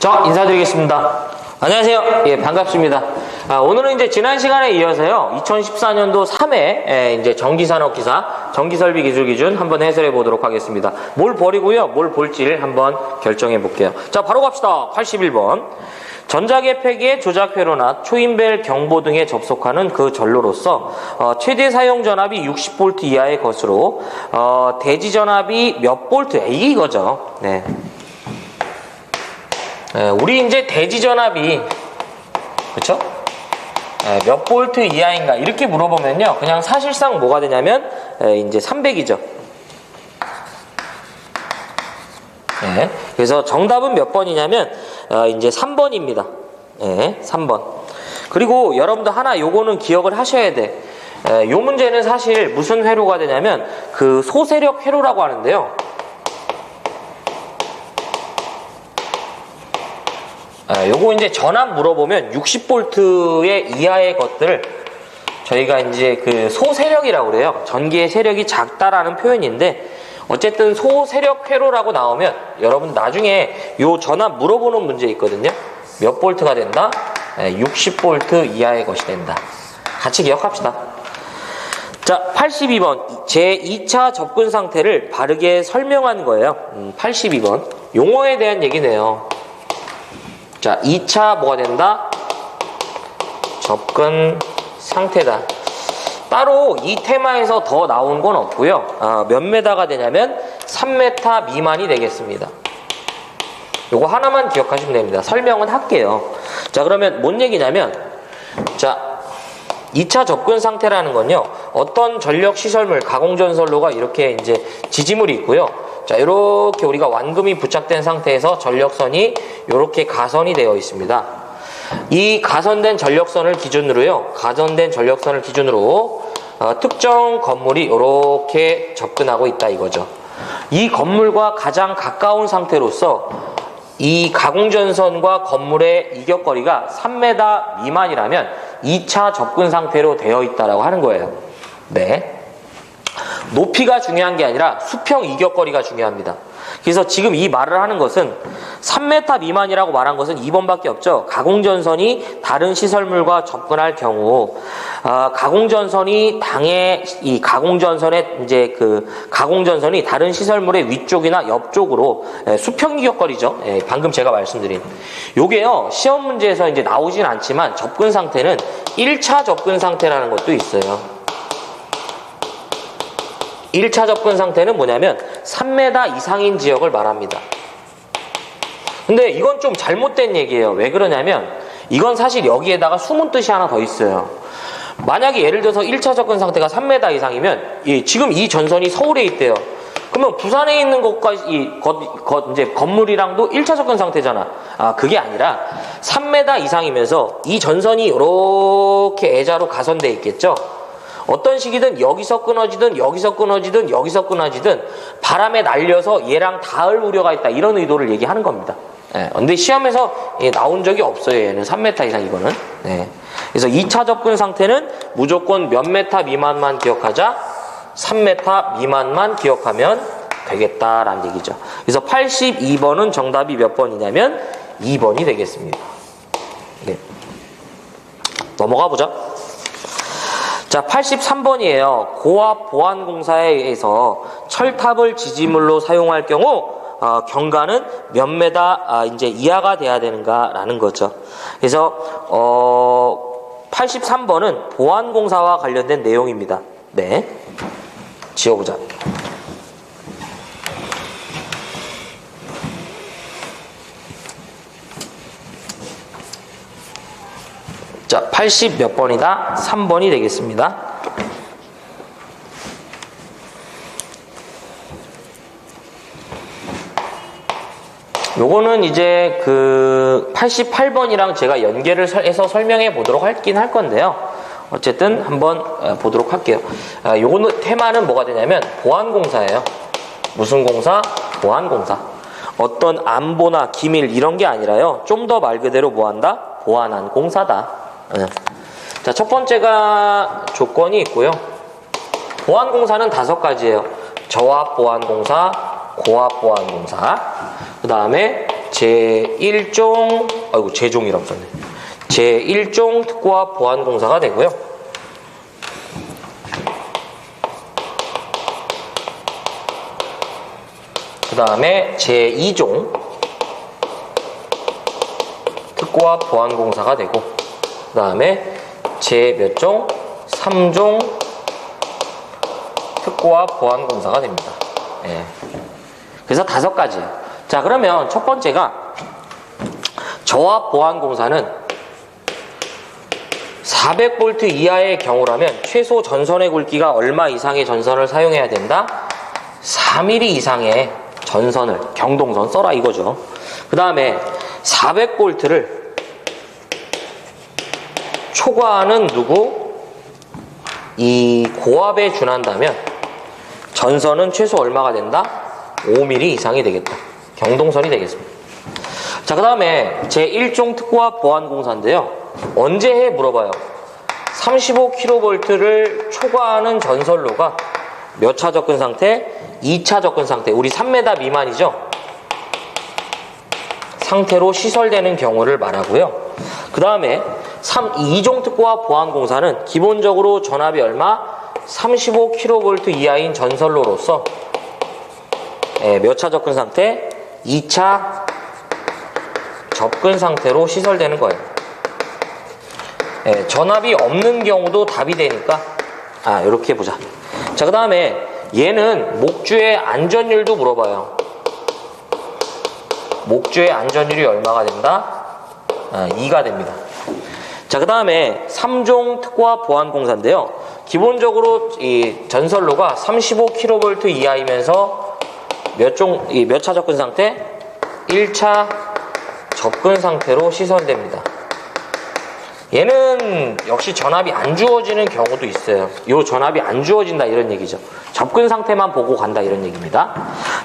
자, 인사드리겠습니다. 안녕하세요. 예, 반갑습니다. 오늘은 이제 지난 시간에 이어서요, 2014년도 3회 이제 전기산업기사, 전기설비기술기준 한번 해설해 보도록 하겠습니다. 뭘 버리고요, 뭘 볼지를 한번 결정해 볼게요. 자, 바로 갑시다. 81번. 전자계폐기의 조작회로나 초인벨 경보 등에 접속하는 그 전로로서 최대 사용 전압이 60V 이하의 것으로 대지 전압이 몇 볼트, 이거죠. 네. 우리 이제 대지 전압이 그쵸? 몇 볼트 이하인가 이렇게 물어보면요, 그냥 사실상 뭐가 되냐면 이제 300이죠. 네. 그래서 정답은 몇 번이냐면 이제 3번입니다. 네, 3번. 그리고 여러분들 하나 요거는 기억을 하셔야 돼. 요 문제는 사실 무슨 회로가 되냐면 그 소세력 회로라고 하는데요. 요거 이제 전압 물어보면 60V의 이하의 것들을 저희가 이제 그 소세력이라고 그래요. 전기의 세력이 작다라는 표현인데, 어쨌든 소세력 회로라고 나오면 여러분 나중에 요 전압 물어보는 문제 있거든요. 몇 볼트가 된다? 60V 이하의 것이 된다. 같이 기억합시다. 자, 82번. 제2차 접근 상태를 바르게 설명한 거예요. 82번. 용어에 대한 얘기네요. 자, 2차 뭐가 된다? 접근 상태다. 따로 이 테마에서 더 나온 건 없고요. 몇 메다가 되냐면 3m 미만이 되겠습니다. 요거 하나만 기억하시면 됩니다. 설명은 할게요. 자, 그러면 뭔 얘기냐면, 자, 2차 접근 상태라는 건요, 어떤 전력 시설물, 가공전선로가 이렇게 이제 지지물이 있고요. 자, 이렇게 우리가 완금이 부착된 상태에서 전력선이 이렇게 가선이 되어 있습니다. 이 가선된 전력선을 기준으로요, 특정 건물이 이렇게 접근하고 있다 이거죠. 이 건물과 가장 가까운 상태로서 이 가공전선과 건물의 이격거리가 3m 미만이라면 2차 접근 상태로 되어 있다라고 하는 거예요. 네. 높이가 중요한 게 아니라 수평 이격거리가 중요합니다. 그래서 지금 이 말을 하는 것은 3m 미만이라고 말한 것은 2번밖에 없죠. 가공전선이 다른 시설물과 접근할 경우, 가공전선이 이 가공전선의 이제 그 가공전선이 다른 시설물의 위쪽이나 옆쪽으로 수평 이격거리죠. 방금 제가 말씀드린 요게요, 시험 문제에서 이제 나오진 않지만 접근 상태는 1차 접근 상태라는 것도 있어요. 1차 접근 상태는 뭐냐면 3m 이상인 지역을 말합니다. 근데 이건 좀 잘못된 얘기예요. 왜 그러냐면 이건 사실 여기에다가 숨은 뜻이 하나 더 있어요. 만약에 예를 들어서 1차 접근 상태가 3m 이상이면 지금 이 전선이 서울에 있대요. 그러면 부산에 있는 것까지 이제 건물이랑도 1차 접근 상태잖아. 그게 아니라 3m 이상이면서 이 전선이 이렇게 A자로 가선돼 있겠죠. 어떤 식이든 여기서 끊어지든 여기서 끊어지든 여기서 끊어지든 바람에 날려서 얘랑 닿을 우려가 있다, 이런 의도를 얘기하는 겁니다. 근데 시험에서 나온 적이 없어요. 얘는 3m 이상 이거는. 그래서 2차 접근 상태는 무조건 몇 메타 미만만 기억하자. 3m 미만만 기억하면 되겠다라는 얘기죠. 그래서 82번은 정답이 몇 번이냐면 2번이 되겠습니다. 넘어가 보자. 자, 83번이에요. 고압 보안공사에 의해서 철탑을 지지물로 사용할 경우 경과는 몇 메다 이제 이하가 돼야 되는가라는 거죠. 그래서 83번은 보안공사와 관련된 내용입니다. 네, 지워보자. 자, 80 몇 번이다? 3번이 되겠습니다. 요거는 이제 그 88번이랑 제가 연계를 해서 설명해 보도록 할 건데요. 어쨌든 한번 보도록 할게요. 요거는 테마는 뭐가 되냐면 보안공사예요. 무슨 공사? 보안공사. 어떤 안보나 기밀 이런 게 아니라요, 좀 더 말 그대로 뭐 한다? 보안한 공사다. 자, 첫 번째가 조건이 있고요. 보안공사는 5가지예요. 저압 보안공사, 고압 보안공사, 그 다음에 제1종, 아이고, 제종이라고 썼네. 제1종 특고압 보안공사가 되고요. 그 다음에 제2종 특고압 보안공사가 되고, 그 다음에 제 몇 종? 3종 특고압 보안공사가 됩니다. 예. 그래서 5가지예요. 자, 그러면 첫 번째가 저압 보안공사는 400V 이하의 경우라면 최소 전선의 굵기가 얼마 이상의 전선을 사용해야 된다? 4mm 이상의 전선을, 경동선 써라 이거죠. 그 다음에 400V를 초과하는 누구? 이 고압에 준한다면 전선은 최소 얼마가 된다? 5mm 이상이 되겠다. 경동선이 되겠습니다. 자, 그 다음에 제1종 특고압 보안공사인데요. 언제 해? 물어봐요. 35kV를 초과하는 전선로가 몇 차 접근 상태? 2차 접근 상태. 우리 3m 미만이죠? 상태로 시설되는 경우를 말하고요. 그 다음에 2종 특고압 보안공사는 기본적으로 전압이 얼마? 35kV 이하인 전선로로서 몇 차 접근 상태? 2차 접근 상태로 시설되는 거예요. 전압이 없는 경우도 답이 되니까 이렇게 보자. 자, 그 다음에 얘는 목주의 안전율도 물어봐요. 목주의 안전율이 얼마가 된다? 2가 됩니다. 자, 그 다음에 3종 특고압 보안공사인데요. 기본적으로 이 전선로가 35kV 이하이면서 몇 차 접근 상태? 1차 접근 상태로 시설됩니다. 얘는 역시 전압이 안 주어지는 경우도 있어요. 요 전압이 안 주어진다 이런 얘기죠. 접근 상태만 보고 간다 이런 얘기입니다.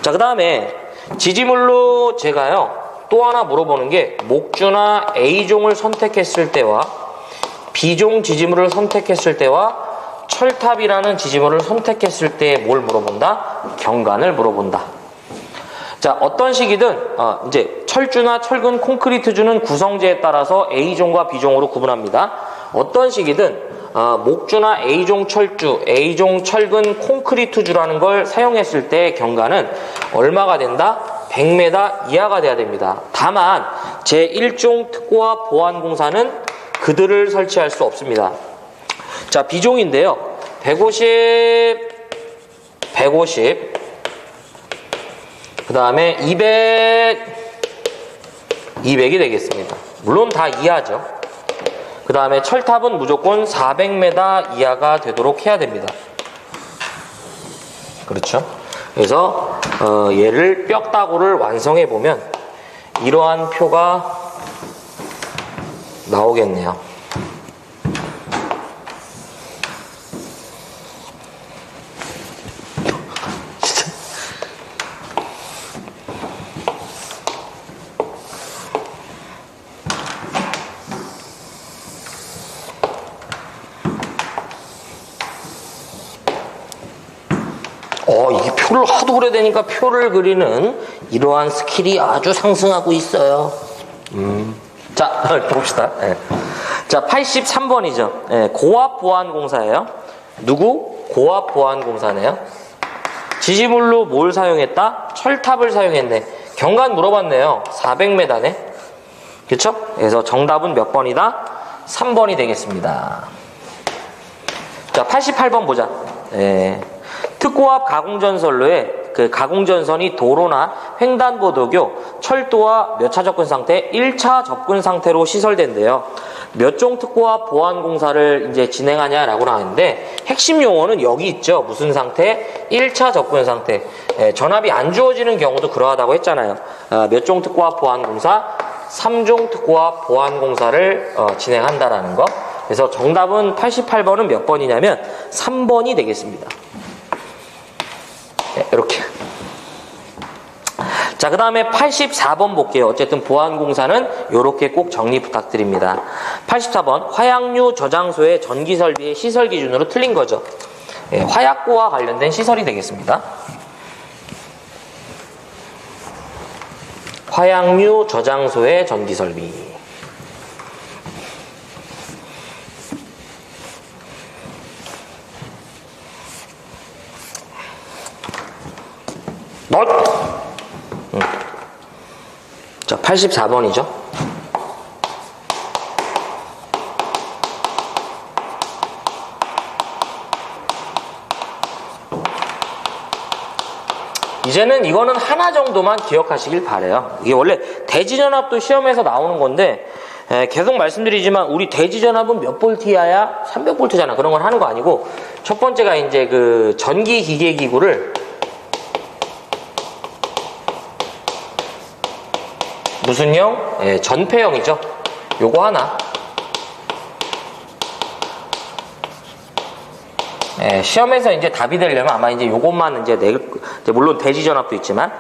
자, 그 다음에 지지물로 제가요 또 하나 물어보는 게 목주나 A종을 선택했을 때와 B종 지지물을 선택했을 때와 철탑이라는 지지물을 선택했을 때 뭘 물어본다? 경관을 물어본다. 자, 어떤 식이든 이제 철주나 철근, 콘크리트주는 구성재에 따라서 A종과 B종으로 구분합니다. 어떤 식이든 목주나 A종 철주, A종 철근, 콘크리트주라는 걸 사용했을 때 경관은 얼마가 된다? 100m 이하가 돼야 됩니다. 다만 제1종 특고압 보안공사는 그들을 설치할 수 없습니다. 자, B종인데요. 150, 그 다음에 200이 되겠습니다. 물론 다 이하죠. 그 다음에 철탑은 무조건 400m 이하가 되도록 해야 됩니다. 그렇죠? 그래서 얘를 뼈다구를 완성해 보면 이러한 표가 나오겠네요. 이게 표를 하도 오래되니까 표를 그리는 이러한 스킬이 아주 상승하고 있어요. 자, 봅시다. 자, 83번이죠. 고압 보안공사예요. 누구? 고압 보안공사네요. 지지물로 뭘 사용했다? 철탑을 사용했네. 경관 물어봤네요. 400m네. 그쵸? 그래서 정답은 몇 번이다? 3번이 되겠습니다. 자, 88번 보자. 특고압 가공전선로에 그 가공전선이 도로나 횡단보도교, 철도와 몇 차 접근 상태? 1차 접근 상태로 시설된대요. 몇 종 특고압 보안공사를 이제 진행하냐라고 하는데 핵심 용어는 여기 있죠. 무슨 상태? 1차 접근 상태. 전압이 안 주어지는 경우도 그러하다고 했잖아요. 몇 종 특고압 보안공사? 3종 특고압 보안공사를 진행한다라는 거. 그래서 정답은 88번은 몇 번이냐면 3번이 되겠습니다. 이렇게. 자, 그 다음에 84번 볼게요. 어쨌든 보안공사는 이렇게 꼭 정리 부탁드립니다. 84번 화약류 저장소의 전기설비의 시설 기준으로 틀린 거죠. 화약고와 관련된 시설이 되겠습니다. 화약류 저장소의 전기 설비. 자, 84번이죠. 이제는 이거는 하나 정도만 기억하시길 바래요. 이게 원래 대지전압도 시험에서 나오는 건데 계속 말씀드리지만 우리 대지전압은 몇 볼트 이하야? 300볼트잖아. 그런 걸 하는 거 아니고 첫 번째가 이제 그 전기 기계 기구를 무슨 형? 전폐형이죠. 요거 하나. 시험에서 이제 답이 되려면 아마 이제 요것만 이제 물론 대지전압도 있지만,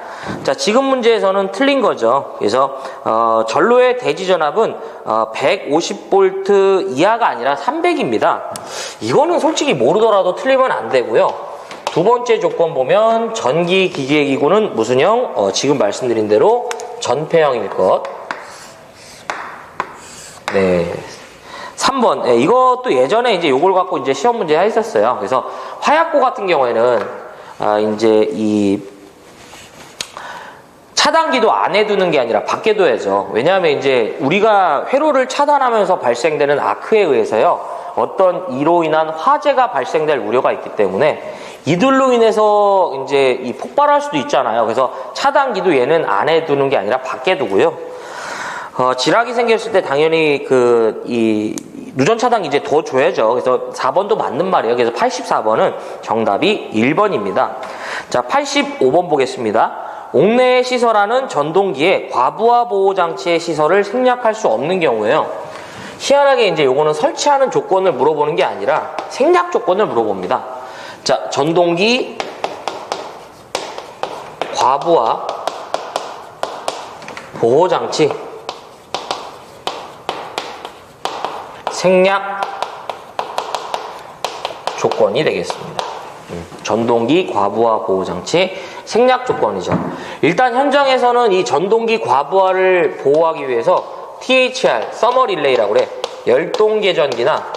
자, 지금 문제에서는 틀린 거죠. 그래서, 전로의 대지전압은, 150V 이하가 아니라 300입니다. 이거는 솔직히 모르더라도 틀리면 안 되고요. 두 번째 조건 보면, 전기 기계기구는 무슨 형? 지금 말씀드린 대로 전폐형일 것. 네. 3번. 이것도 예전에 이제 요걸 갖고 이제 시험 문제 했었어요. 그래서 화약고 같은 경우에는, 이제 이 차단기도 안에 두는 게 아니라 밖에 둬야죠. 왜냐하면 이제 우리가 회로를 차단하면서 발생되는 아크에 의해서요, 어떤 이로 인한 화재가 발생될 우려가 있기 때문에 이들로 인해서 이제 이 폭발할 수도 있잖아요. 그래서 차단기도 얘는 안에 두는 게 아니라 밖에 두고요. 지락이 생겼을 때 당연히 이 누전 차단기 이제 더 줘야죠. 그래서 4번도 맞는 말이에요. 그래서 84번은 정답이 1번입니다. 자, 85번 보겠습니다. 옥내에 시설하는 전동기에 과부하 보호 장치의 시설을 생략할 수 없는 경우에요. 희한하게 이제 요거는 설치하는 조건을 물어보는 게 아니라 생략 조건을 물어봅니다. 자, 전동기 과부하 보호 장치 생략 조건이 되겠습니다. 전동기 과부하 보호장치 생략 조건이죠. 일단 현장에서는 이 전동기 과부하를 보호하기 위해서 THR, 서머 릴레이라고 그래. 열동계전기나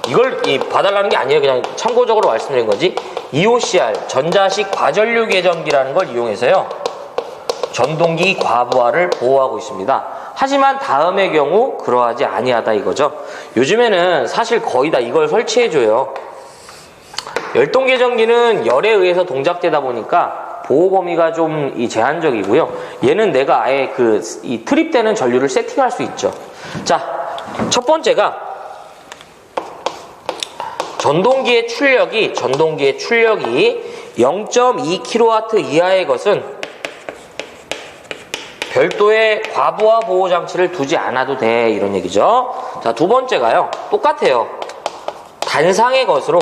이걸 봐달라는 게 아니에요. 그냥 참고적으로 말씀드린 거지. EOCR, 전자식 과전류 계전기라는 걸 이용해서요, 전동기 과부하를 보호하고 있습니다. 하지만 다음의 경우 그러하지 아니하다 이거죠. 요즘에는 사실 거의 다 이걸 설치해줘요. 열동계전기는 열에 의해서 동작되다 보니까 보호 범위가 좀 제한적이고요. 얘는 내가 아예 이 트립되는 전류를 세팅할 수 있죠. 자, 첫 번째가 전동기의 출력이 0.2kW 이하의 것은 별도의 과부하 보호 장치를 두지 않아도 돼, 이런 얘기죠. 자, 두 번째가요, 똑같아요. 단상의 것으로.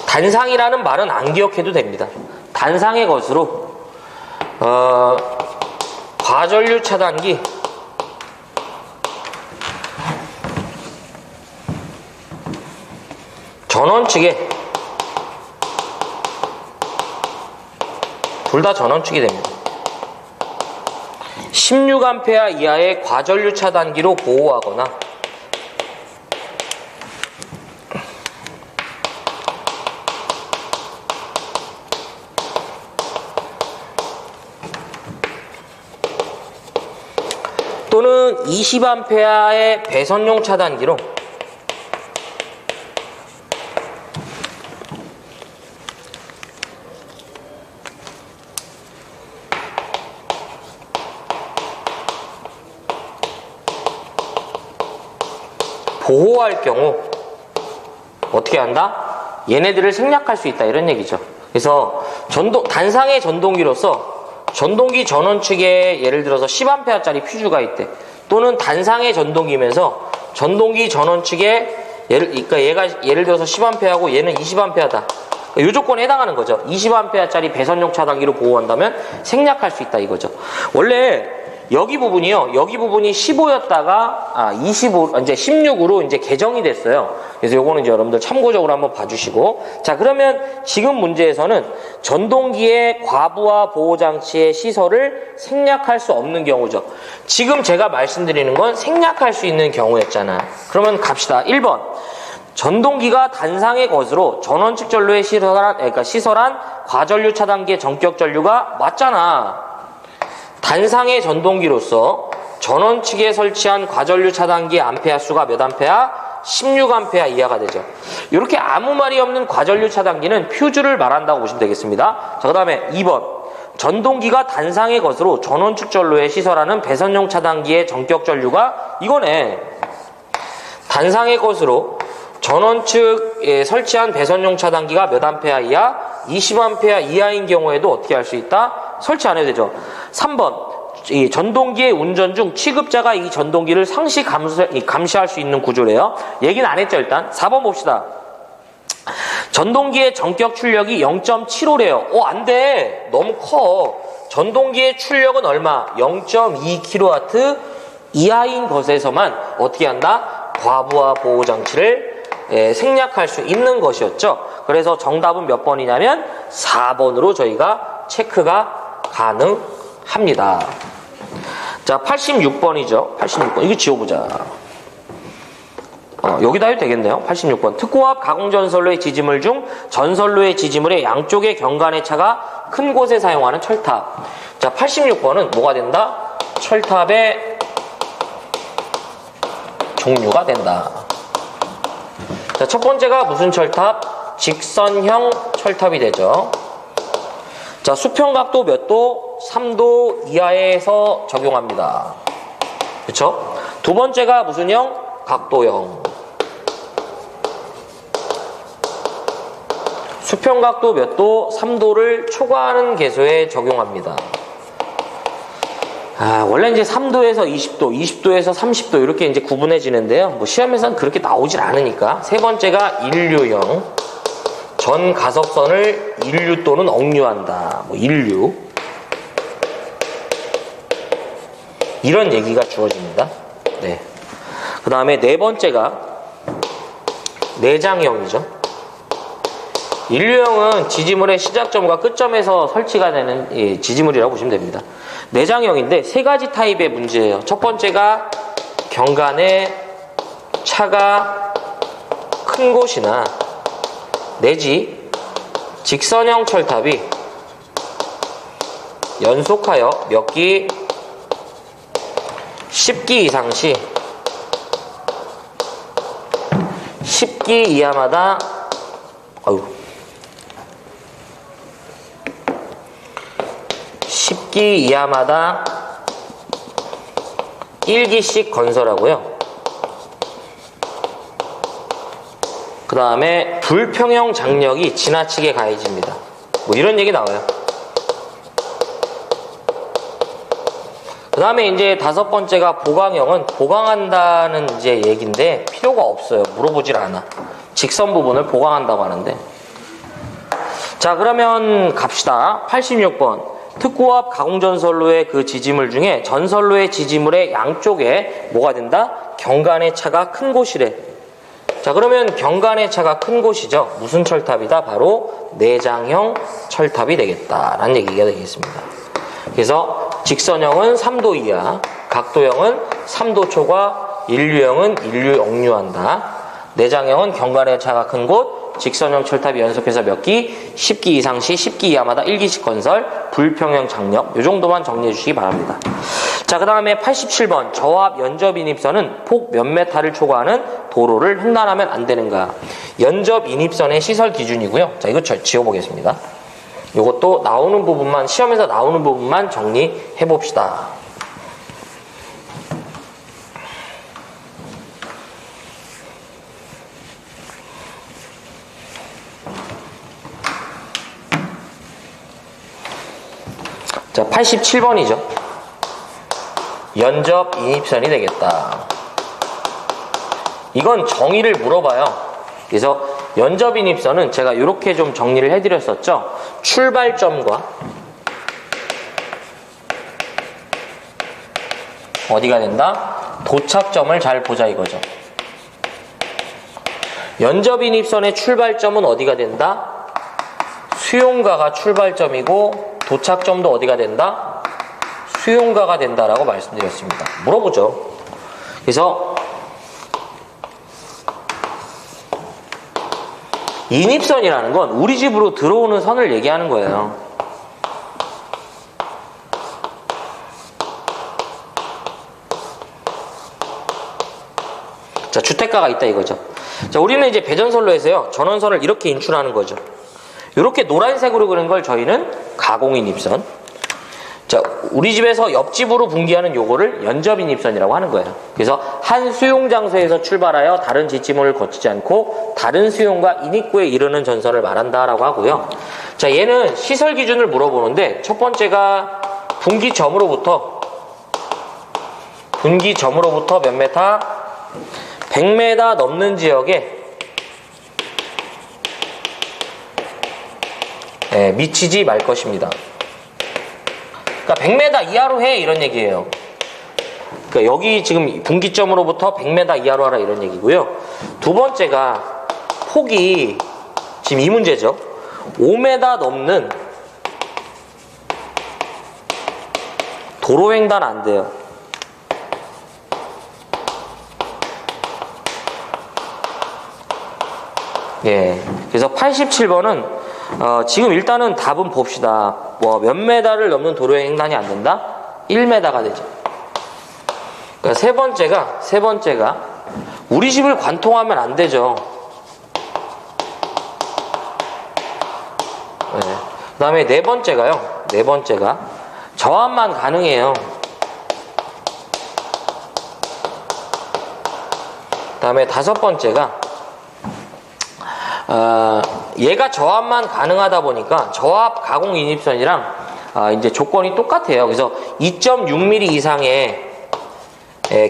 단상이라는 말은 안 기억해도 됩니다. 단상의 것으로 과전류 차단기 전원 측에 둘 다 전원 측이 됩니다. 16A 이하의 과전류 차단기로 보호하거나 또는 20A의 배선용 차단기로 보호할 경우 어떻게 한다? 얘네들을 생략할 수 있다, 이런 얘기죠. 그래서 단상의 전동기로서 전동기 전원 측에 예를 들어서 10A짜리 퓨즈가 있대. 또는 단상의 전동기면서 전동기 전원 측에 그러니까 얘가 예를 들어서 10A고 얘는 20A다. 이 조건에 해당하는 거죠. 20A짜리 배선용 차단기로 보호한다면 생략할 수 있다, 이거죠. 원래 여기 부분이요. 여기 부분이 15였다가 25, 이제 16으로 이제 개정이 됐어요. 그래서 요거는 이제 여러분들 참고적으로 한번 봐주시고. 자, 그러면 지금 문제에서는 전동기의 과부하 보호장치의 시설을 생략할 수 없는 경우죠. 지금 제가 말씀드리는 건 생략할 수 있는 경우였잖아. 그러면 갑시다. 1번. 전동기가 단상의 것으로 전원 측 전류에 시설한 과전류 차단기의 전격 전류가 맞잖아. 단상의 전동기로서 전원 측에 설치한 과전류 차단기의 암페아 수가 몇 암페아? 16암페아 이하가 되죠. 이렇게 아무 말이 없는 과전류 차단기는 퓨즈를 말한다고 보시면 되겠습니다. 자, 그 다음에 2번. 전동기가 단상의 것으로 전원 측 전류에 시설하는 배선용 차단기의 전격 전류가 이거네. 단상의 것으로 전원 측에 설치한 배선용 차단기가 몇 암페아 이하? 20암페아 이하인 경우에도 어떻게 할 수 있다? 설치 안 해도 되죠. 3번. 이 전동기의 운전 중 취급자가 이 전동기를 상시 감시할 수 있는 구조래요. 얘기는 안 했죠, 일단. 4번 봅시다. 전동기의 전격 출력이 0.75래요. 안 돼. 너무 커. 전동기의 출력은 얼마? 0.2kW 이하인 것에서만 어떻게 한다? 과부하 보호장치를 생략할 수 있는 것이었죠. 그래서 정답은 몇 번이냐면 4번으로 저희가 체크가 가능합니다. 자, 86번이죠. 86번. 이거 지워보자. 여기다 해도 되겠네요. 86번. 특고압 가공전선로의 지지물 중 전선로의 지지물의 양쪽의 경관의 차가 큰 곳에 사용하는 철탑. 자, 86번은 뭐가 된다? 철탑의 종류가 된다. 자, 첫 번째가 무슨 철탑? 직선형 철탑이 되죠. 자, 수평각도 몇 도? 3도 이하에서 적용합니다. 그쵸? 두 번째가 무슨 형? 각도형. 수평각도 몇 도? 3도를 초과하는 계수에 적용합니다. 원래 이제 3도에서 20도, 20도에서 30도 이렇게 이제 구분해지는데요. 뭐 시험에서는 그렇게 나오질 않으니까. 세 번째가 인류형. 전 가석선을 인류 또는 억류한다. 뭐 인류. 이런 얘기가 주어집니다. 네. 그 다음에 네 번째가 내장형이죠. 인류형은 지지물의 시작점과 끝점에서 설치가 되는 지지물이라고 보시면 됩니다. 내장형인데 세 가지 타입의 문제예요. 첫 번째가 경관에 차가 큰 곳이나 내지 직선형 철탑이 연속하여 몇 기 10기 이상 시 10기 이하마다 10기 이하마다 1기씩 건설하고요. 그 다음에 불평형 장력이 지나치게 가해집니다. 뭐 이런 얘기 나와요. 그 다음에 이제 다섯 번째가 보강형은 보강한다는 이제 얘기인데 필요가 없어요. 물어보질 않아. 직선 부분을 보강한다고 하는데. 자, 그러면 갑시다. 86번. 특고압 가공전선로의 그 지지물 중에 전선로의 지지물의 양쪽에 뭐가 된다? 경관의 차가 큰 곳이래. 자, 그러면 경관의 차가 큰 곳이죠. 무슨 철탑이다? 바로 내장형 철탑이 되겠다라는 얘기가 되겠습니다. 그래서 직선형은 3도 이하, 각도형은 3도 초과, 인류형은 인류 억류한다. 내장형은 경관의 차가 큰 곳, 직선형 철탑이 연속해서 몇 기? 10기 이상 시 10기 이하마다 1기씩 건설, 불평형 장력. 이 정도만 정리해 주시기 바랍니다. 자, 그 다음에 87번. 저압 연접 인입선은 폭 몇 메타를 초과하는 도로를 횡단하면 안 되는가? 연접 인입선의 시설 기준이고요. 자, 이거 지워보겠습니다. 이것도 나오는 부분만, 시험에서 나오는 부분만 정리해 봅시다. 자, 87번이죠. 연접 인입선이 되겠다. 이건 정의를 물어봐요. 그래서 연접 인입선은 제가 이렇게 좀 정리를 해드렸었죠. 출발점과 어디가 된다? 도착점을 잘 보자 이거죠. 연접인입선의 출발점은 어디가 된다? 수용가가 출발점이고 도착점도 어디가 된다? 수용가가 된다라고 말씀드렸습니다. 물어보죠. 그래서 인입선이라는 건 우리 집으로 들어오는 선을 얘기하는 거예요. 자, 주택가가 있다 이거죠. 자, 우리는 이제 배전선로 해서요, 전원선을 이렇게 인출하는 거죠. 이렇게 노란색으로 그린 걸 저희는 가공인입선. 자, 우리 집에서 옆집으로 분기하는 요거를 연접인입선이라고 하는 거예요. 그래서 한 수용장소에서 출발하여 다른 지침을 거치지 않고 다른 수용과 인입구에 이르는 전선을 말한다라고 하고요. 자, 얘는 시설 기준을 물어보는데 첫 번째가 분기점으로부터 몇 메타? 100m 넘는 지역에 미치지 말 것입니다. 그러니까 100m 이하로 해 이런 얘기예요. 그러니까 여기 지금 분기점으로부터 100m 이하로 하라 이런 얘기고요. 두 번째가 폭이 지금 이 문제죠. 5m 넘는 도로횡단 안 돼요. 예. 그래서 87번은 지금 일단은 답은 봅시다. 뭐 몇 메다를 넘는 도로의 횡단이 안 된다? 1m가 되죠. 그러니까 세 번째가 우리 집을 관통하면 안 되죠. 네. 그 다음에 네 번째가 저항만 가능해요. 그 다음에 다섯 번째가 얘가 저압만 가능하다 보니까 저압 가공 인입선이랑 이제 조건이 똑같아요. 그래서 2.6mm 이상의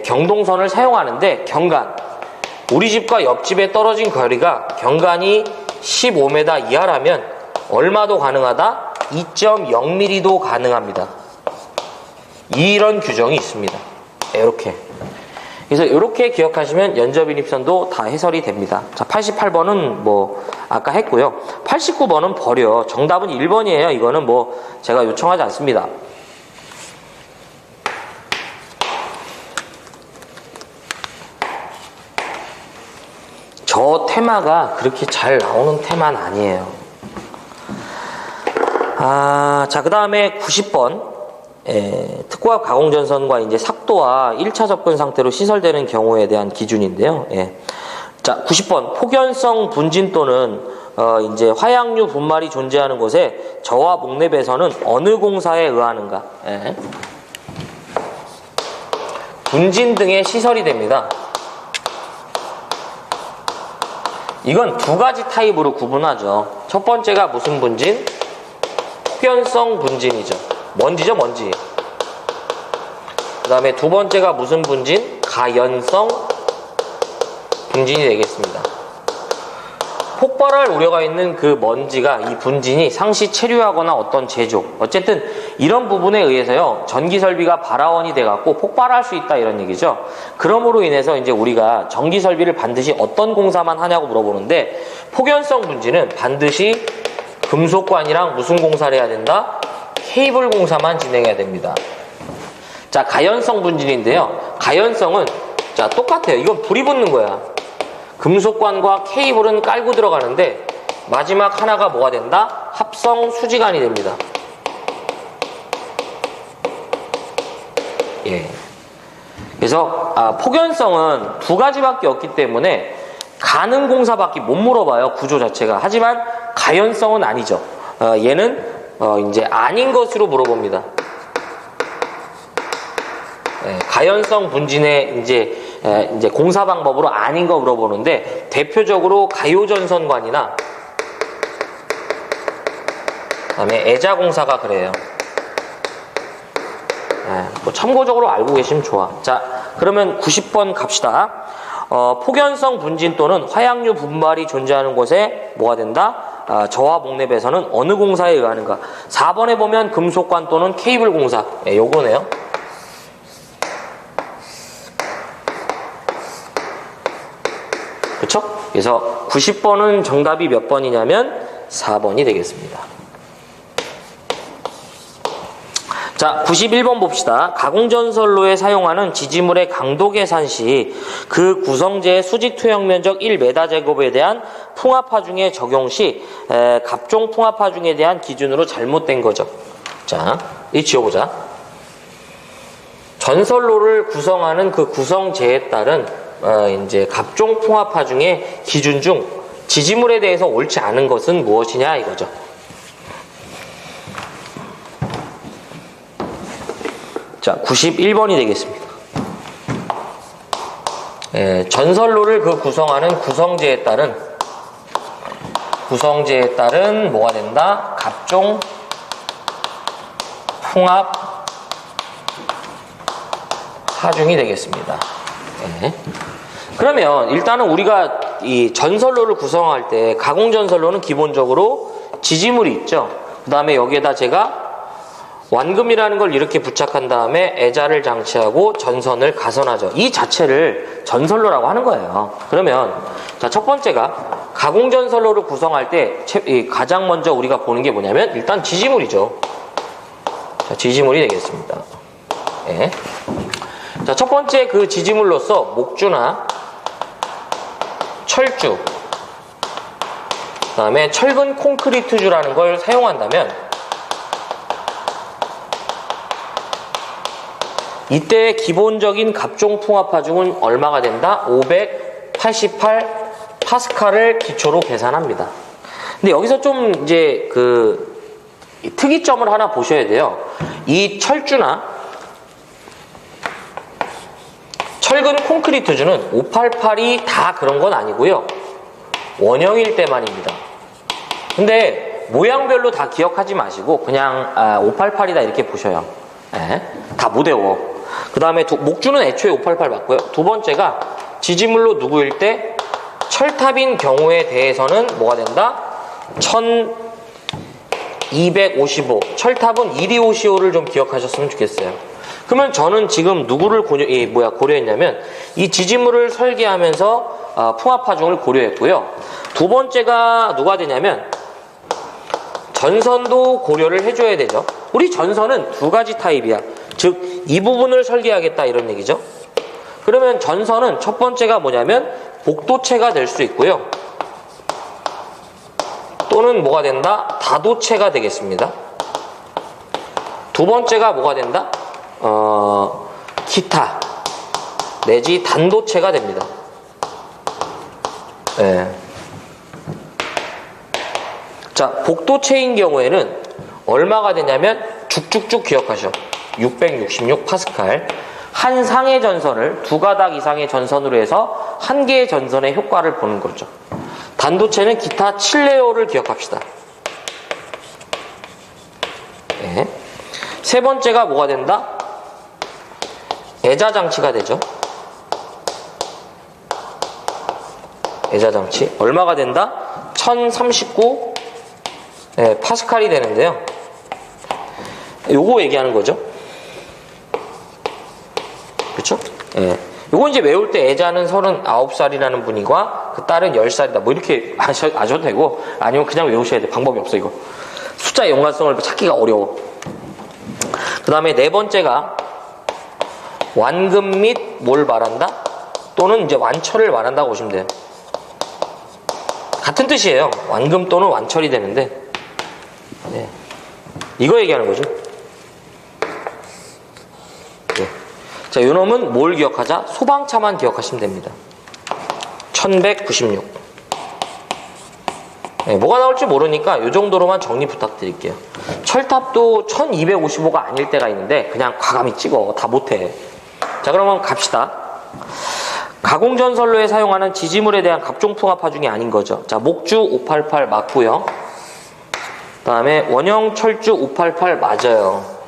경동선을 사용하는데 경간, 우리 집과 옆집에 떨어진 거리가 경간이 15m 이하라면 얼마도 가능하다? 2.0mm도 가능합니다. 이런 규정이 있습니다. 이렇게. 그래서 이렇게 기억하시면 연접인입선도 다 해설이 됩니다. 자, 88번은 뭐 아까 했고요. 89번은 버려. 정답은 1번이에요. 이거는 뭐 제가 요청하지 않습니다. 저 테마가 그렇게 잘 나오는 테마는 아니에요. 자, 그 다음에 90번. 특고압 가공전선과 이제 삭도와 1차 접근 상태로 시설되는 경우에 대한 기준인데요. 자, 90번. 폭연성 분진 또는 이제 화약류 분말이 존재하는 곳에 저와 목내 배선은 어느 공사에 의하는가? 분진 등의 시설이 됩니다. 이건 두 가지 타입으로 구분하죠. 첫 번째가 무슨 분진? 폭연성 분진이죠. 먼지죠, 먼지. 그 다음에 두 번째가 무슨 분진? 가연성 분진이 되겠습니다. 폭발할 우려가 있는 그 먼지가, 이 분진이 상시 체류하거나 어떤 제조, 어쨌든 이런 부분에 의해서요, 전기 설비가 발화원이 돼갖고 폭발할 수 있다 이런 얘기죠. 그러므로 인해서 이제 우리가 전기 설비를 반드시 어떤 공사만 하냐고 물어보는데, 폭연성 분진은 반드시 금속관이랑 무슨 공사를 해야 된다? 케이블 공사만 진행해야 됩니다. 자, 가연성 분진인데요. 가연성은 자, 똑같아요. 이건 불이 붙는 거야. 금속관과 케이블은 깔고 들어가는데 마지막 하나가 뭐가 된다? 합성 수지관이 됩니다. 예. 그래서 폭연성은 두 가지밖에 없기 때문에 가능 공사밖에 못 물어봐요. 구조 자체가. 하지만 가연성은 아니죠. 얘는 이제 아닌 것으로 물어봅니다. 가연성 분진의 이제 공사 방법으로 아닌 거 물어보는데, 대표적으로 가요전선관이나 그다음에 애자공사가 그래요. 뭐 참고적으로 알고 계시면 좋아. 자, 그러면 90번 갑시다. 폭연성 분진 또는 화약류 분발이 존재하는 곳에 뭐가 된다? 저와 목내 배선은 어느 공사에 의하는가? 4번에 보면 금속관 또는 케이블 공사. 요거네요. 그쵸? 그래서 90번은 정답이 몇 번이냐면 4번이 되겠습니다. 자, 91번 봅시다. 가공전선로에 사용하는 지지물의 강도 계산 시 그 구성재의 수직 투영 면적 1m 제곱에 대한 풍합하중에 적용 시 갑종 풍합하중에 대한 기준으로 잘못된 거죠. 자, 이 지워보자. 전선로를 구성하는 그 구성재에 따른 이제 갑종 풍합하중의 기준 중 지지물에 대해서 옳지 않은 것은 무엇이냐 이거죠. 자, 91번이 되겠습니다. 전선로를 그 구성하는 구성재에 따른 뭐가 된다? 갑종 풍합 하중이 되겠습니다. 네. 그러면 일단은 우리가 이 전선로를 구성할 때 가공전선로는 기본적으로 지지물이 있죠. 그 다음에 여기에다 제가 완금이라는 걸 이렇게 부착한 다음에 애자를 장치하고 전선을 가선하죠. 이 자체를 전선로라고 하는 거예요. 그러면 자, 첫 번째가 가공전선로를 구성할 때 가장 먼저 우리가 보는 게 뭐냐면 일단 지지물이죠. 자, 지지물이 되겠습니다. 네. 자, 첫 번째 그 지지물로서 목주나 철주, 그 다음에 철근 콘크리트주라는 걸 사용한다면 이때 기본적인 갑종 풍합하중은 얼마가 된다? 588 파스칼을 기초로 계산합니다. 근데 여기서 좀 이제 그 특이점을 하나 보셔야 돼요. 이 철주나 철근 콘크리트주는 588이 다 그런 건 아니고요. 원형일 때만입니다. 근데 모양별로 다 기억하지 마시고 그냥 588이다 이렇게 보셔요. 네, 다 못 외워. 그 다음에 목주는 애초에 588 맞고요. 두 번째가 지지물로 누구일 때 철탑인 경우에 대해서는 뭐가 된다? 1255. 철탑은 1255를 좀 기억하셨으면 좋겠어요. 그러면 저는 지금 누구를 고려했냐면 이 지지물을 설계하면서 풍합하중을 고려했고요. 두 번째가 누가 되냐면 전선도 고려를 해줘야 되죠. 우리 전선은 두 가지 타입이야. 즉 이 부분을 설계하겠다 이런 얘기죠. 그러면 전선은 첫 번째가 뭐냐면 복도체가 될 수 있고요. 또는 뭐가 된다? 다도체가 되겠습니다. 두 번째가 뭐가 된다? 기타 내지 단도체가 됩니다. 네. 자, 복도체인 경우에는 얼마가 되냐면 쭉쭉쭉 기억하셔. 666 파스칼. 한 상의 전선을 두 가닥 이상의 전선으로 해서 한 개의 전선의 효과를 보는 거죠. 단도체는 기타 7레어를 기억합시다. 네. 세 번째가 뭐가 된다? 애자장치가 되죠. 애자장치. 얼마가 된다? 1039 파스칼이 되는데요. 요거 얘기하는 거죠. 그쵸? 예. 요거 이제 외울 때 애자는 39살이라는 분이과 그 딸은 10살이다. 뭐 이렇게 아셔도 되고, 아니면 그냥 외우셔야 돼. 방법이 없어, 이거. 숫자의 연관성을 찾기가 어려워. 그 다음에 네 번째가 완금 및 뭘 말한다? 또는 이제 완철을 말한다고 보시면 돼요. 같은 뜻이에요. 완금 또는 완철이 되는데, 네. 이거 얘기하는 거죠. 네. 자, 요 놈은 뭘 기억하자? 소방차만 기억하시면 됩니다. 1196. 네, 뭐가 나올지 모르니까 요 정도로만 정리 부탁드릴게요. 철탑도 1255가 아닐 때가 있는데 그냥 과감히 찍어. 다 못해. 자, 그러면 갑시다. 가공전선로에 사용하는 지지물에 대한 갑종풍합하중이 아닌 거죠. 자, 목주 588 맞고요. 그 다음에 원형 철주 588 맞아요.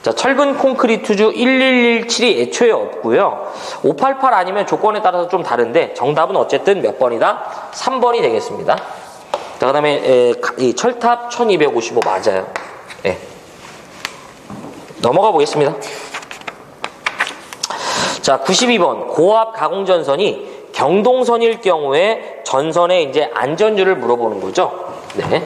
자, 철근 콘크리트주 1117이 애초에 없고요. 588 아니면 조건에 따라서 좀 다른데 정답은 어쨌든 몇 번이다? 3번이 되겠습니다. 자, 그 다음에 이 철탑 1255 맞아요. 네. 넘어가 보겠습니다. 자, 92번 고압 가공전선이 경동선일 경우에 전선의 이제 안전율을 물어보는 거죠. 네.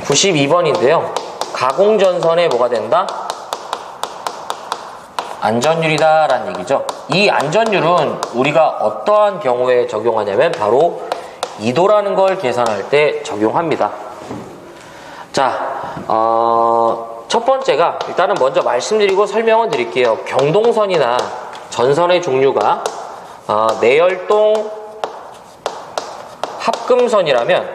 92번인데요. 가공전선에 뭐가 된다? 안전율이다 라는 얘기죠. 이 안전율은 우리가 어떠한 경우에 적용하냐면 바로 2도라는 걸 계산할 때 적용합니다. 자, 첫 번째가 일단은 먼저 말씀드리고 설명을 드릴게요. 경동선이나 전선의 종류가 내열동 합금선이라면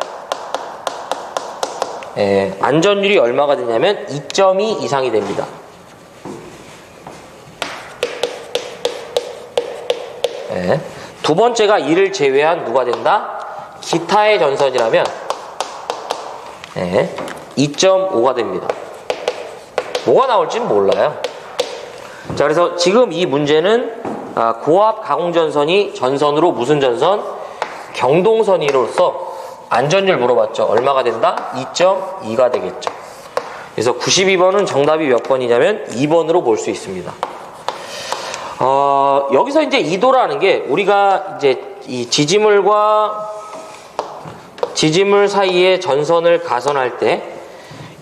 안전율이 얼마가 되냐면 2.2 이상이 됩니다. 두 번째가 이를 제외한 누가 된다? 기타의 전선이라면 2.5가 됩니다. 뭐가 나올지는 몰라요. 자, 그래서 지금 이 문제는 고압 가공전선이 전선으로 무슨 전선? 경동선이로서 안전율 물어봤죠. 얼마가 된다? 2.2가 되겠죠. 그래서 92번은 정답이 몇 번이냐면 2번으로 볼 수 있습니다. 여기서 이제 2도라는 게 우리가 이제 이 지지물과 지지물 사이에 전선을 가선할 때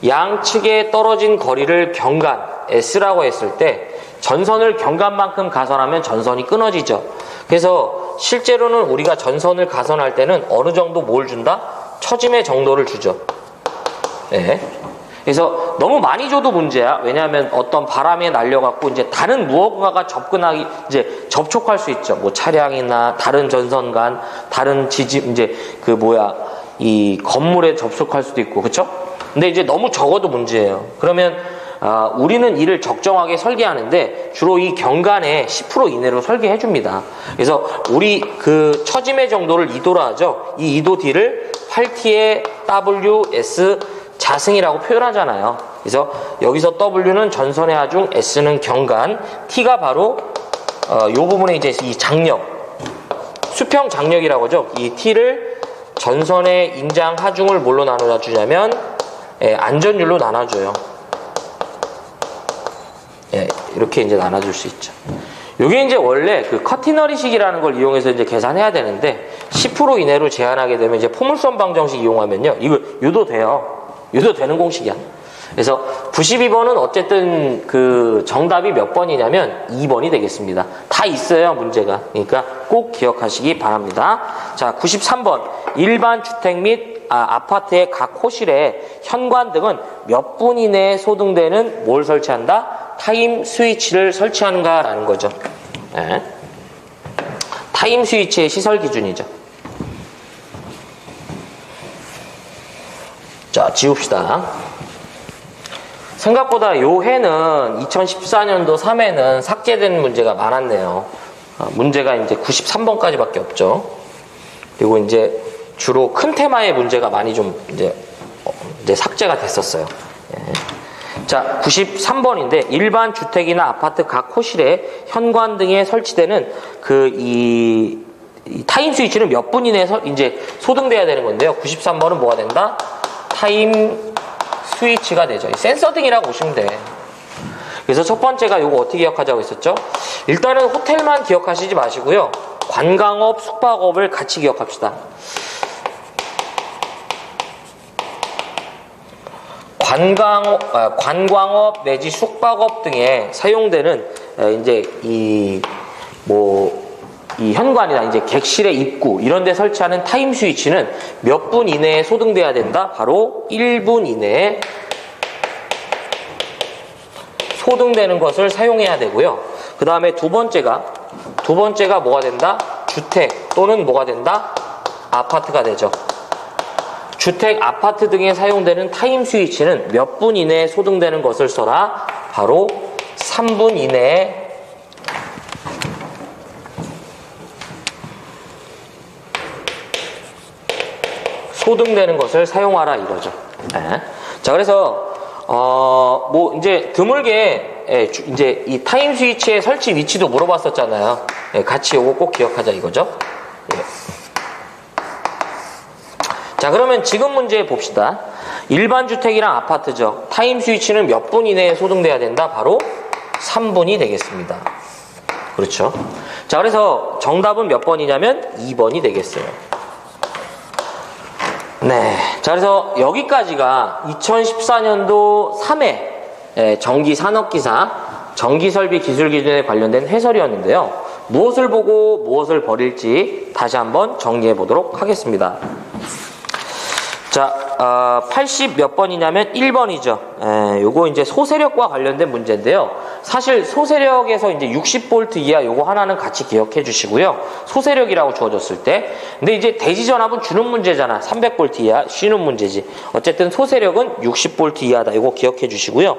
양측에 떨어진 거리를 경간 S라고 했을 때 전선을 경간만큼 가선하면 전선이 끊어지죠. 그래서 실제로는 우리가 전선을 가선할 때는 어느 정도 뭘 준다? 처짐의 정도를 주죠. 네. 그래서 너무 많이 줘도 문제야. 왜냐하면 어떤 바람에 날려갖고 이제 다른 무언가가 접촉할 수 있죠. 뭐 차량이나 다른 전선간, 다른 이 건물에 접촉할 수도 있고, 그쵸? 근데 이제 너무 적어도 문제예요. 그러면 우리는 이를 적정하게 설계하는데 주로 이 경간에 10% 이내로 설계해 줍니다. 그래서 우리 그 처짐의 정도를 2도라 하죠. 이 2도 D를 8T의 WS 자승이라고 표현하잖아요. 그래서 여기서 W는 전선의 하중, S는 경간, T가 바로 요 부분에 이제 이 장력, 수평 장력이라고 하죠. 이 T를 전선의 인장 하중을 뭘로 나눠 주냐면 안전율로 나눠줘요. 이렇게 이제 나눠줄 수 있죠. 요게 이제 원래 그 커티너리식이라는 걸 이용해서 이제 계산해야 되는데 10% 이내로 제한하게 되면 이제 포물선 방정식 이용하면요. 이거 유도돼요. 유도되는 공식이야. 그래서 92번은 어쨌든 그 정답이 몇 번이냐면 2번이 되겠습니다. 다 있어요, 문제가. 그러니까 꼭 기억하시기 바랍니다. 자, 93번. 일반 주택 및 아파트의 각 호실에 현관 등은 몇 분 이내에 소등되는 뭘 설치한다? 타임 스위치를 설치하는가라는 거죠. 네. 타임 스위치의 시설 기준이죠. 자, 지웁시다. 생각보다 요 해는 2014년도 3회는 삭제된 문제가 많았네요. 문제가 이제 93번까지밖에 없죠. 그리고 이제 주로 큰 테마의 문제가 많이 좀 이제 삭제가 됐었어요. 예. 자, 93번인데 일반 주택이나 아파트 각 호실에 현관 등에 설치되는 이 타임 스위치는 몇 분 이내에 이제 소등돼야 되는 건데요. 93번은 뭐가 된다? 타임 스위치가 되죠. 센서 등이라고 보시면 돼. 그래서 첫 번째가 이거 어떻게 기억하자고 했었죠? 일단은 호텔만 기억하시지 마시고요. 관광업, 숙박업을 같이 기억합시다. 관광업 내지 숙박업 등에 사용되는 이제 이 현관이나 이제 객실의 입구 이런 데 설치하는 타임 스위치는 몇 분 이내에 소등돼야 된다? 바로 1분 이내에 소등되는 것을 사용해야 되고요. 그 다음에 두 번째가 뭐가 된다? 주택 또는 뭐가 된다? 아파트가 되죠. 주택, 아파트 등에 사용되는 타임 스위치는 몇 분 이내에 소등되는 것을 써라? 바로 3분 이내에 소등되는 것을 사용하라 이거죠. 네. 자, 그래서 이제 드물게 이제 이 타임 스위치의 설치 위치도 물어봤었잖아요. 네, 같이 요거 꼭 기억하자 이거죠. 네. 자, 그러면 지금 문제 봅시다. 일반 주택이랑 아파트죠. 타임 스위치는 몇 분 이내에 소등돼야 된다? 바로 3분이 되겠습니다. 그렇죠. 자, 그래서 정답은 몇 번이냐면 2번이 되겠어요. 네. 자, 그래서 여기까지가 2014년도 3회 전기산업기사 전기설비 기술기준에 관련된 해설이었는데요. 무엇을 보고 무엇을 버릴지 다시 한번 정리해 보도록 하겠습니다. 자, 80 몇 번이냐면 1번이죠. 요거 이제 소세력과 관련된 문제인데요. 사실 소세력에서 이제 60V 이하 요거 하나는 같이 기억해 주시고요. 소세력이라고 주어졌을 때. 근데 이제 대지전압은 주는 문제잖아. 300V 이하 쉬는 문제지. 어쨌든 소세력은 60V 이하다. 요거 기억해 주시고요.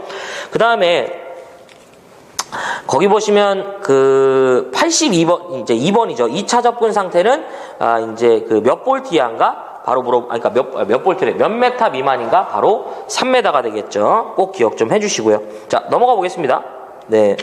그 다음에 거기 보시면 그 82번 이제 2번이죠. 2차 접근 상태는 이제 그 몇 볼트 이하인가? 바로 그러니까 몇 볼트래. 몇 메타 미만인가? 바로 3메다가 되겠죠. 꼭 기억 좀 해주시고요. 자, 넘어가 보겠습니다. 네.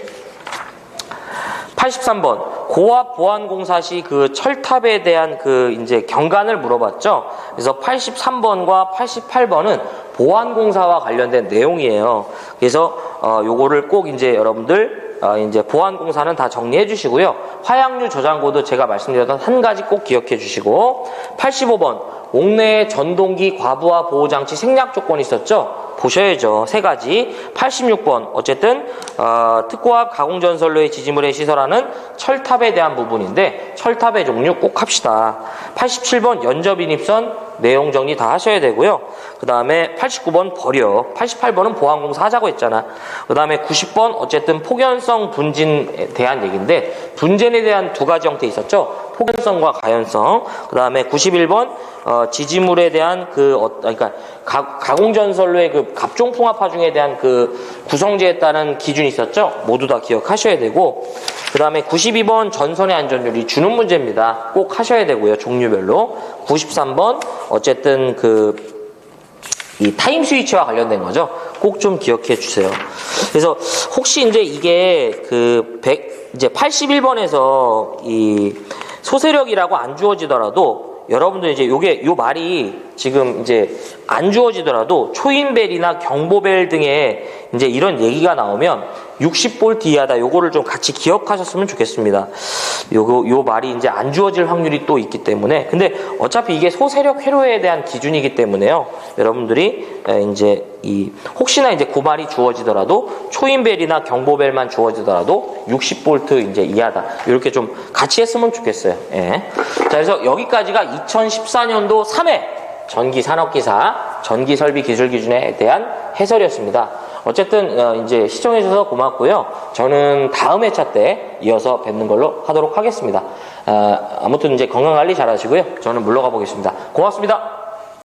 83번. 고압 보안공사 시 그 철탑에 대한 그 이제 경관을 물어봤죠. 그래서 83번과 88번은 보안공사와 관련된 내용이에요. 그래서 요거를 꼭 이제 여러분들 이제 보안공사는 다 정리해 주시고요. 화약류 저장고도 제가 말씀드렸던 한 가지 꼭 기억해 주시고 85번. 옥내에 전동기 과부하 보호장치 생략 조건이 있었죠. 보셔야죠. 세 가지. 86번. 어쨌든 특고압 가공전선로의 지지물에 시설하는 철탑에 대한 부분인데 철탑의 종류 꼭 합시다. 87번 연접인입선 내용 정리 다 하셔야 되고요. 그 다음에 89번 버려. 88번은 보안공사 하자고 했잖아. 그 다음에 90번 어쨌든 폭연성 분진에 대한 얘기인데 분진에 대한 두 가지 형태 있었죠. 폭연성과 가연성. 그 다음에 91번 지지물에 대한 그러니까 가공전선로의 그 갑종풍합화중에 대한 그 구성재에 따른 기준이 있었죠. 모두 다 기억하셔야 되고 그 다음에 92번 전선의 안전율이 주는 문제입니다. 꼭 하셔야 되고요. 종류별로. 93번 어쨌든 이 타임 스위치와 관련된 거죠. 꼭 좀 기억해 주세요. 그래서 혹시 이제 이게 이제 81번에서 이 소세력이라고 안 주어지더라도 여러분들 이제 요 말이 지금 이제 안 주어지더라도 초인벨이나 경보벨 등의 이제 이런 얘기가 나오면 60V 이하다. 요거를 좀 같이 기억하셨으면 좋겠습니다. 요 말이 이제 안 주어질 확률이 또 있기 때문에. 근데 어차피 이게 소세력 회로에 대한 기준이기 때문에요. 여러분들이 이제 혹시나 이제 그 말이 주어지더라도 초인벨이나 경보벨만 주어지더라도 60V 이제 이하다. 이렇게 좀 같이 했으면 좋겠어요. 예. 자, 그래서 여기까지가 2014년도 3회 전기산업기사 전기설비기술기준에 대한 해설이었습니다. 어쨌든 이제 시청해주셔서 고맙고요. 저는 다음 회차 때 이어서 뵙는 걸로 하도록 하겠습니다. 아무튼 이제 건강관리 잘 하시고요. 저는 물러가 보겠습니다. 고맙습니다.